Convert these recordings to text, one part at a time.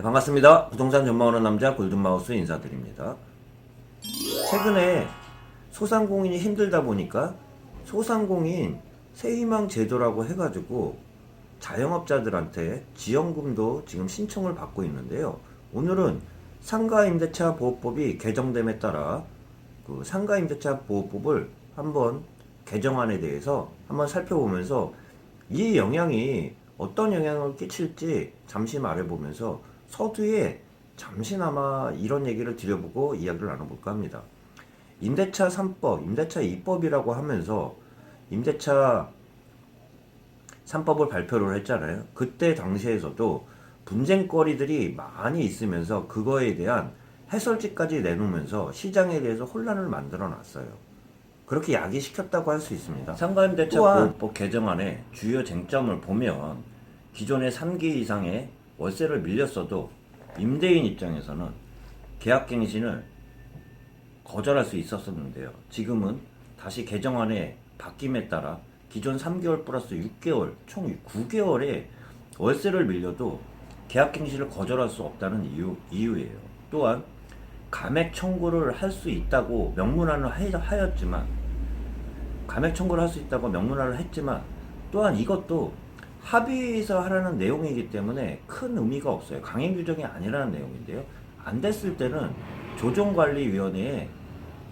네, 반갑습니다. 부동산 전망하는 남자 골든마우스 인사드립니다. 최근에 소상공인이 힘들다 보니까 소상공인 세희망 제도라고 해가지고 자영업자들한테 지원금도 지금 신청을 받고 있는데요. 오늘은 상가임대차 보호법이 개정됨에 따라 그 상가임대차 보호법을 한번 개정안에 대해서 한번 살펴보면서 이 영향이 어떤 영향을 끼칠지 잠시 말해보면서 서두에 잠시나마 이런 얘기를 드려보고 이야기를 나눠볼까 합니다. 임대차 3법, 임대차 2법이라고 하면서 임대차 3법을 발표를 했잖아요. 그때 당시에서도 분쟁거리들이 많이 있으면서 그거에 대한 해설지까지 내놓으면서 시장에 대해서 혼란을 만들어 놨어요. 그렇게 야기시켰다고 할 수 있습니다. 상가임대차 보호법 개정안의 주요 쟁점을 보면 기존의 3기 이상의 월세를 밀렸어도 임대인 입장에서는 계약갱신을 거절할 수 있었었는데요. 지금은 다시 개정안의 바뀜에 따라 기존 3개월 플러스 6개월 총 9개월의 월세를 밀려도 계약갱신을 거절할 수 없다는 이유예요. 또한 감액 청구를 할 수 있다고 명문화를 하였지만 감액 청구를 할 수 있다고 명문화를 했지만 또한 이것도 합의에서 하라는 내용이기 때문에 큰 의미가 없어요. 강행 규정이 아니라는 내용인데요. 안 됐을 때는 조정관리위원회에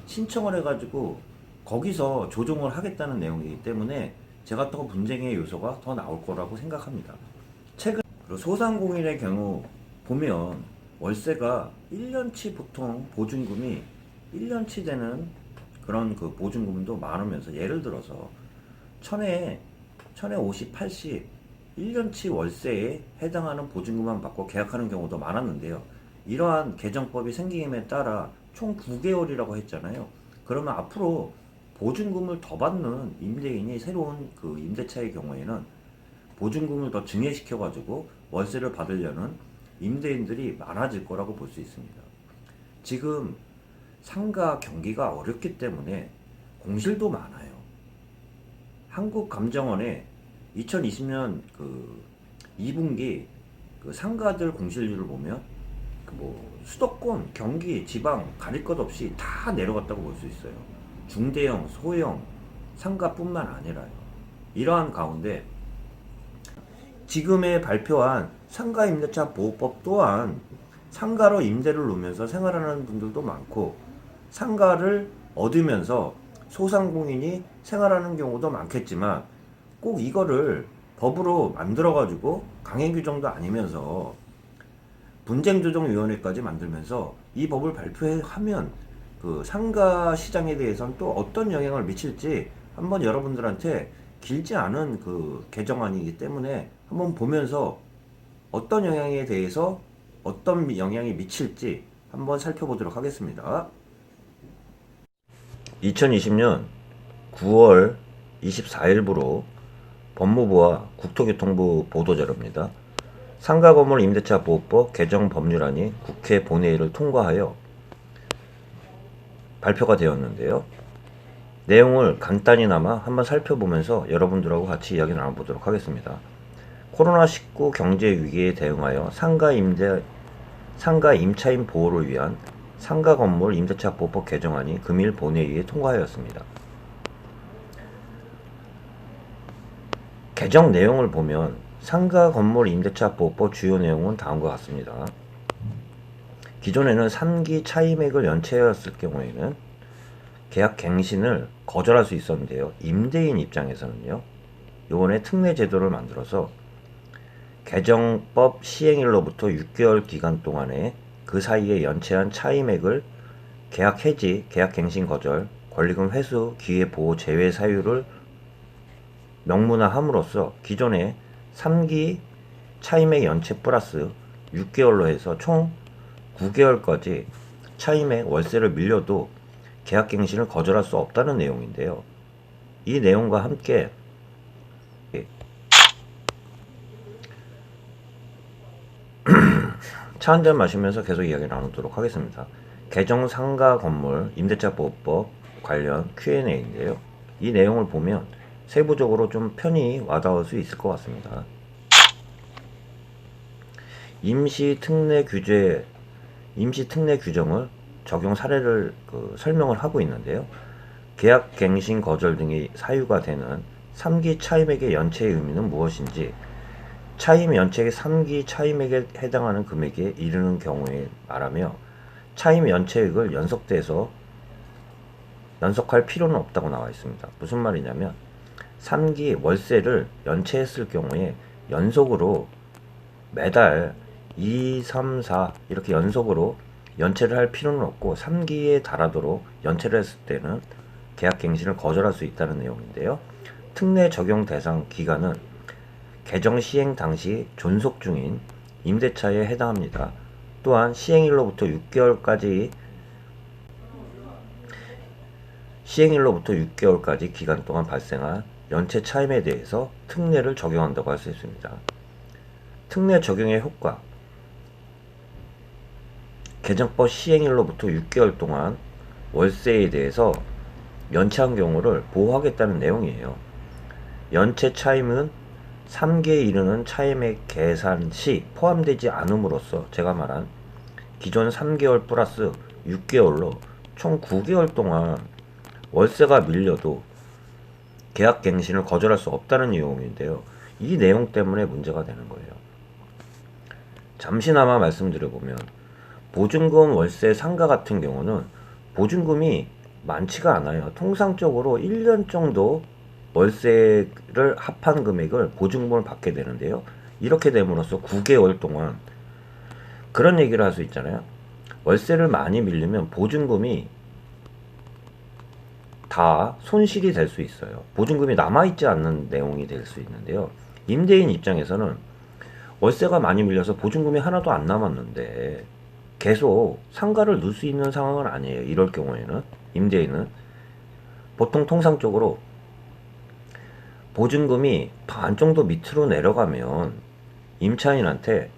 신청을 해가지고 거기서 조정을 하겠다는 내용이기 때문에 제가 더 분쟁의 요소가 더 나올 거라고 생각합니다. 최근 소상공인의 경우 보면 월세가 1년치 보통 보증금이 1년치 되는 그런 그 보증금도 많으면서 예를 들어서 천에 50, 80 1년치 월세에 해당하는 보증금만 받고 계약하는 경우도 많았는데요. 이러한 개정법이 생김에 따라 총 9개월이라고 했잖아요. 그러면 앞으로 보증금을 더 받는 임대인이 새로운 그 임대차의 경우에는 보증금을 더 증액시켜가지고 월세를 받으려는 임대인들이 많아질 거라고 볼 수 있습니다. 지금 상가 경기가 어렵기 때문에 공실도 많아요. 한국감정원에 2020년 그 2분기 그 상가들 공실률을 보면 그 뭐 수도권, 경기, 지방 가릴 것 없이 다 내려갔다고 볼 수 있어요. 중대형, 소형 상가뿐만 아니라요. 이러한 가운데 지금에 발표한 상가임대차 보호법 또한 상가로 임대를 놓으면서 생활하는 분들도 많고 상가를 얻으면서 소상공인이 생활하는 경우도 많겠지만 꼭 이거를 법으로 만들어가지고 강행규정도 아니면서 분쟁조정위원회까지 만들면서 이 법을 발표하면 그 상가 시장에 대해서는 또 어떤 영향을 미칠지 한번 여러분들한테 길지 않은 그 개정안이기 때문에 한번 보면서 어떤 영향에 대해서 어떤 영향이 미칠지 한번 살펴보도록 하겠습니다. 2020년 9월 24일부로 법무부와 국토교통부 보도자료입니다. 상가건물 임대차 보호법 개정 법률안이 국회 본회의를 통과하여 발표가 되었는데요. 내용을 간단히나마 한번 살펴보면서 여러분들하고 같이 이야기 나눠보도록 하겠습니다. 코로나19 경제 위기에 대응하여 상가 임차인 보호를 위한 상가 건물 임대차 보호법 개정안이 금일 본회의에 통과하였습니다. 개정 내용을 보면 상가 건물 임대차 보호법 주요 내용은 다음과 같습니다. 기존에는 3기 차임액을 연체하였을 경우에는 계약 갱신을 거절할 수 있었는데요. 임대인 입장에서는요. 이번에 특례 제도를 만들어서 개정법 시행일로부터 6개월 기간 동안에 그 사이에 연체한 차임액을 계약 해지, 계약 갱신 거절, 권리금 회수, 기회 보호 제외 사유를 명문화함으로써 기존의 3기 차임액 연체 플러스 6개월로 해서 총 9개월까지 차임액 월세를 밀려도 계약갱신을 거절할 수 없다는 내용인데요. 이 내용과 함께 차 한잔 마시면서 계속 이야기 나누도록 하겠습니다. 개정 상가 건물 임대차 보호법 관련 Q&A인데요. 이 내용을 보면 세부적으로 좀 편히 와닿을 수 있을 것 같습니다. 임시 특례 규정을 적용 사례를 설명을 하고 있는데요. 계약갱신 거절 등이 사유가 되는 3기 차임액의 연체의 의미는 무엇인지, 차임 연체액이 3기 차임액에 해당하는 금액에 이르는 경우에 말하며, 차임 연체액을 연속할 필요는 없다고 나와 있습니다. 무슨 말이냐면 3기 월세를 연체했을 경우에 연속으로 매달 2, 3, 4 이렇게 연속으로 연체를 할 필요는 없고 3기에 달하도록 연체를 했을 때는 계약갱신을 거절할 수 있다는 내용인데요. 특례 적용 대상 기간은 개정 시행 당시 존속 중인 임대차에 해당합니다. 또한 시행일로부터 6개월까지 기간 동안 발생한 연체 차임에 대해서 특례를 적용한다고 할 수 있습니다. 특례 적용의 효과, 개정법 시행일로부터 6개월 동안 월세에 대해서 연체한 경우를 보호하겠다는 내용이에요. 연체 차임은 3기에 이르는 차임액 계산 시 포함되지 않음으로써 제가 말한 기존 3개월 플러스 6개월로 총 9개월 동안 월세가 밀려도 계약갱신을 거절할 수 없다는 내용인데요. 이 내용 때문에 문제가 되는 거예요. 잠시나마 말씀드려보면 보증금 월세 상가 같은 경우는 보증금이 많지가 않아요. 통상적으로 1년 정도 월세를 합한 금액을 보증금을 받게 되는데요. 이렇게 됨으로써 9개월 동안 그런 얘기를 할 수 있잖아요. 월세를 많이 밀리면 보증금이 다 손실이 될 수 있어요. 보증금이 남아있지 않는 내용이 될 수 있는데요. 임대인 입장에서는 월세가 많이 밀려서 보증금이 하나도 안 남았는데 계속 상가를 넣을 수 있는 상황은 아니에요. 이럴 경우에는 임대인은 보통 통상적으로 보증금이 반 정도 밑으로 내려가면 임차인한테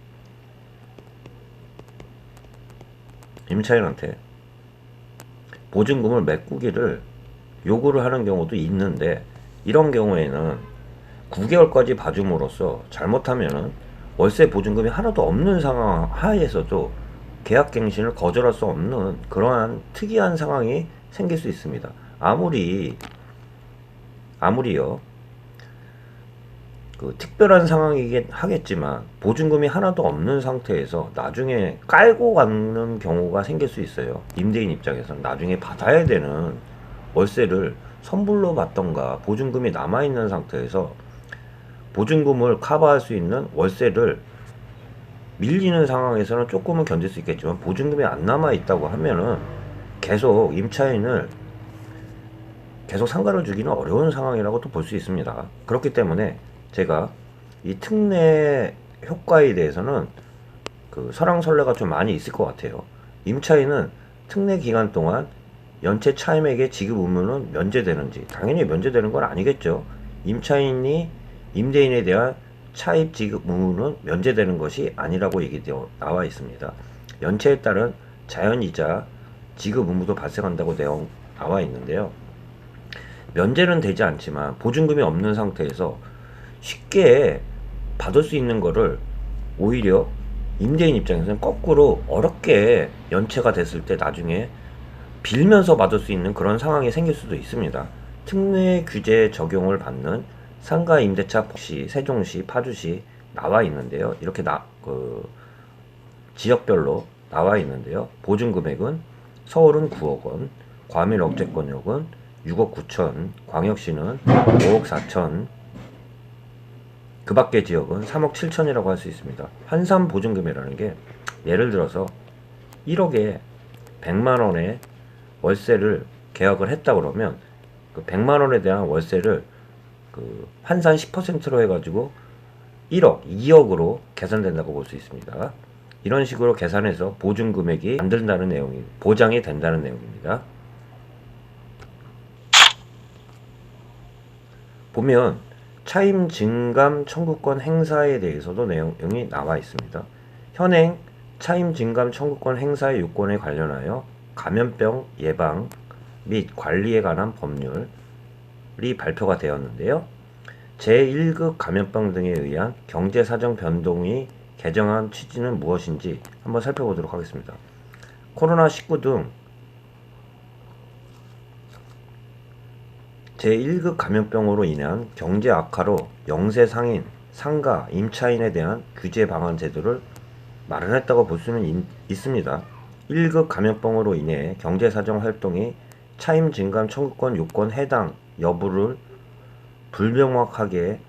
보증금을 메꾸기를 요구를 하는 경우도 있는데, 이런 경우에는 9개월까지 봐줌으로써 잘못하면은 월세 보증금이 하나도 없는 상황 하에서도 계약갱신을 거절할 수 없는 그러한 특이한 상황이 생길 수 있습니다. 아무리요 특별한 상황이긴 하겠지만 보증금이 하나도 없는 상태에서 나중에 깔고 가는 경우가 생길 수 있어요. 임대인 입장에서는 나중에 받아야 되는 월세를 선불로 받던가 보증금이 남아있는 상태에서 보증금을 커버할 수 있는 월세를 밀리는 상황에서는 조금은 견딜 수 있겠지만, 보증금이 안 남아있다고 하면은 계속 임차인을 계속 상가를 주기는 어려운 상황이라고 또 볼 수 있습니다. 그렇기 때문에 제가 이 특례 효과에 대해서는 설왕설래가 좀 많이 있을 것 같아요. 임차인은 특례 기간 동안 연체 차임액의 지급 의무는 면제되는지, 당연히 면제되는 건 아니겠죠. 임차인이 임대인에 대한 차입 지급 의무는 면제되는 것이 아니라고 얘기되어 나와 있습니다. 연체에 따른 자연이자 지급 의무도 발생한다고 내용 나와 있는데요. 면제는 되지 않지만 보증금이 없는 상태에서 쉽게 받을 수 있는 거를 오히려 임대인 입장에서는 거꾸로 어렵게 연체가 됐을 때 나중에 빌면서 받을 수 있는 그런 상황이 생길 수도 있습니다. 특례 규제 적용을 받는 상가 임대차 시, 세종시, 파주시 나와 있는데요. 이렇게 지역별로 나와 있는데요. 보증 금액은 서울은 9억 원, 과밀 억제권역은 6억 9천, 광역시는 5억 4천, 그 밖의 지역은 3억 7천이라고 할 수 있습니다. 환산 보증금이라는 게 예를 들어서 1억에 100만 원의 월세를 계약을 했다 그러면 그 100만 원에 대한 월세를 환산 10%로 해가지고 1억, 2억으로 계산된다고 볼 수 있습니다. 이런 식으로 계산해서 보증 금액이 안 된다는 내용이 보장이 된다는 내용입니다. 보면 차임 증감 청구권 행사에 대해서도 내용이 나와 있습니다. 현행 차임 증감 청구권 행사의 요건에 관련하여 감염병 예방 및 관리에 관한 법률이 발표가 되었는데요. 제1급 감염병 등에 의한 경제사정 변동이 개정안 취지는 무엇인지 한번 살펴보도록 하겠습니다. 코로나19 등 제1급 감염병으로 인한 경제 악화로 영세 상인, 상가, 임차인에 대한 규제 방안 제도를 마련했다고 볼 수는 있습니다. 1급 감염병으로 인해 경제사정 활동이 차임 증감 청구권 요건 해당 여부를 불명확하게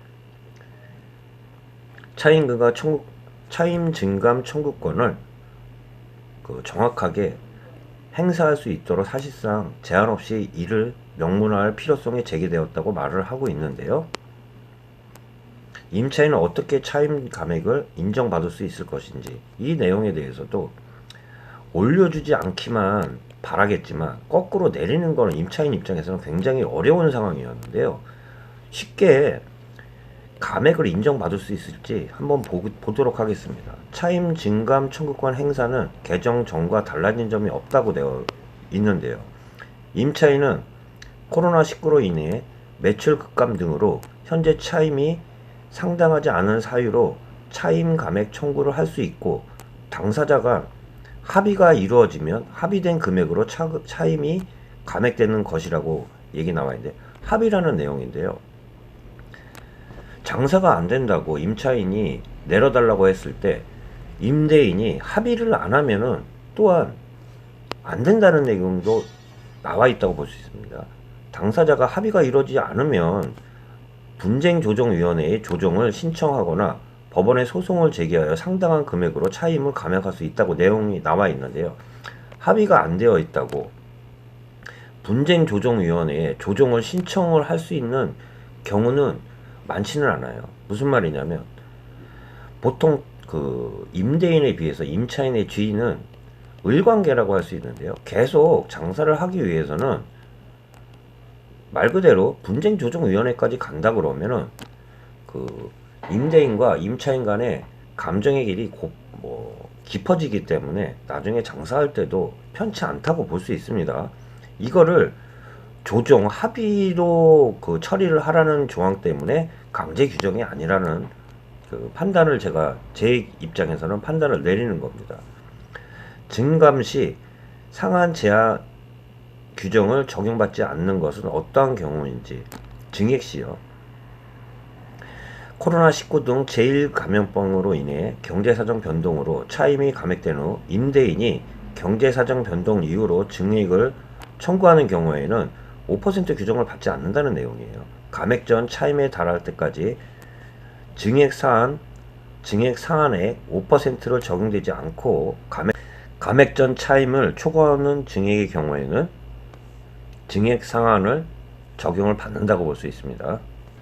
차임 증감 청구권을 정확하게 행사할 수 있도록 사실상 제한 없이 이를 명문화할 필요성이 제기되었다고 말을 하고 있는데요. 임차인은 어떻게 차임 감액을 인정받을 수 있을 것인지 이 내용에 대해서도 올려주지 않기만 바라겠지만 거꾸로 내리는 것은 임차인 입장에서는 굉장히 어려운 상황이었는데요. 쉽게 감액을 인정받을 수 있을지 한번 보도록 하겠습니다. 차임 증감 청구권 행사는 개정 전과 달라진 점이 없다고 되어 있는데요. 임차인은 코로나19로 인해 매출 급감 등으로 현재 차임이 상당하지 않은 사유로 차임 감액 청구를 할 수 있고, 당사자가 합의가 이루어지면 합의된 금액으로 차임이 감액되는 것이라고 얘기 나와 있는데, 합의라는 내용인데요. 장사가 안 된다고 임차인이 내려달라고 했을 때 임대인이 합의를 안 하면은 또한 안 된다는 내용도 나와 있다고 볼 수 있습니다. 당사자가 합의가 이루어지지 않으면 분쟁조정위원회에 조정을 신청하거나 법원에 소송을 제기하여 상당한 금액으로 차임을 감액할 수 있다고 내용이 나와 있는데요. 합의가 안 되어 있다고 분쟁조정위원회에 조정을 신청을 할 수 있는 경우는 많지는 않아요. 무슨 말이냐면 보통 임대인에 비해서 임차인의 지위는 을관계라고 할 수 있는데요. 계속 장사를 하기 위해서는 말 그대로 분쟁조정위원회까지 간다 그러면은 임대인과 임차인 간의 감정의 길이 깊어지기 때문에 나중에 장사할 때도 편치 않다고 볼 수 있습니다. 이거를 조정 합의로 처리를 하라는 조항 때문에 강제 규정이 아니라는 판단을 제 입장에서는 판단을 내리는 겁니다. 증감 시 상한 제한 규정을 적용받지 않는 것은 어떠한 경우인지. 증액 시요. 코로나19 등 제1감염병으로 인해 경제사정 변동으로 차임이 감액된 후 임대인이 경제사정 변동 이유로 증액을 청구하는 경우에는 5% 규정을 받지 않는다는 내용이에요. 감액 전 차임에 달할 때까지 증액 상한액 5%를 적용되지 않고 감액 전 차임을 초과하는 증액의 경우에는 증액 상한을 적용을 받는다고 볼 수 있습니다.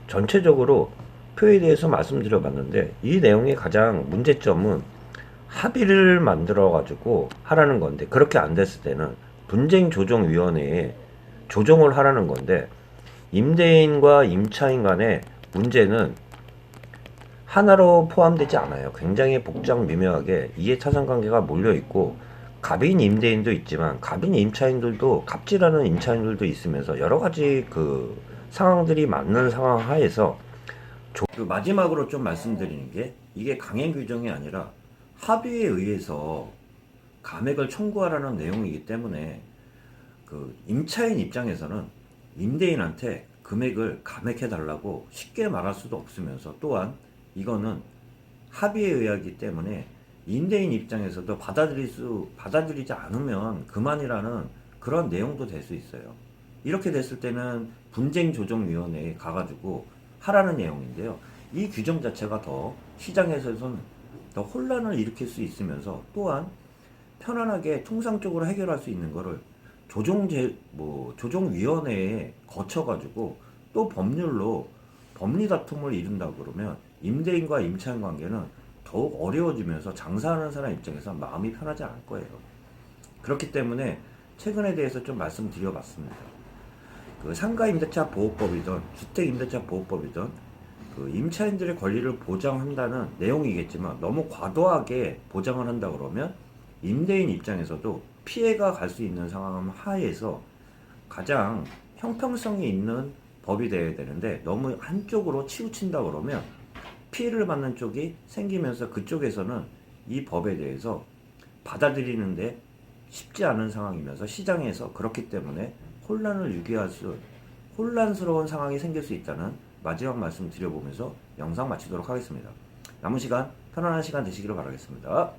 전체적으로 표에 대해서 말씀드려봤는데, 이 내용의 가장 문제점은 합의를 만들어 가지고 하라는 건데, 그렇게 안 됐을 때는 분쟁조정위원회에 조정을 하라는 건데, 임대인과 임차인 간의 문제는 하나로 포함되지 않아요. 굉장히 복잡 미묘하게 이해차상관계가 몰려있고, 갑인 임대인도 있지만 갑인 임차인들도 갑질하는 임차인들도 있으면서 여러가지 상황들이 맞는 상황 하에서 마지막으로 좀 말씀드리는 게, 이게 강행 규정이 아니라 합의에 의해서 감액을 청구하라는 내용이기 때문에 임차인 입장에서는 임대인한테 금액을 감액해 달라고 쉽게 말할 수도 없으면서, 또한 이거는 합의에 의하기 때문에 임대인 입장에서도 받아들이지 않으면 그만이라는 그런 내용도 될 수 있어요. 이렇게 됐을 때는 분쟁조정위원회에 가가지고 하라는 내용인데요. 이 규정 자체가 더 시장에서는 더 혼란을 일으킬 수 있으면서, 또한 편안하게 통상적으로 해결할 수 있는 거를 조정위원회에 거쳐가지고 또 법률로 법리 다툼을 이룬다 그러면 임대인과 임차인 관계는 더욱 어려워지면서 장사하는 사람 입장에서 마음이 편하지 않을 거예요. 그렇기 때문에 최근에 대해서 좀 말씀드려봤습니다. 상가임대차 보호법이든 주택임대차 보호법이든 임차인들의 권리를 보장한다는 내용이겠지만, 너무 과도하게 보장을 한다 그러면 임대인 입장에서도 피해가 갈 수 있는 상황 하에서 가장 형평성이 있는 법이 되어야 되는데, 너무 한쪽으로 치우친다 그러면 피해를 받는 쪽이 생기면서 그쪽에서는 이 법에 대해서 받아들이는데 쉽지 않은 상황이면서 시장에서 그렇기 때문에 혼란을 유발할 수, 혼란스러운 상황이 생길 수 있다는 마지막 말씀 드려보면서 영상 마치도록 하겠습니다. 남은 시간 편안한 시간 되시기를 바라겠습니다.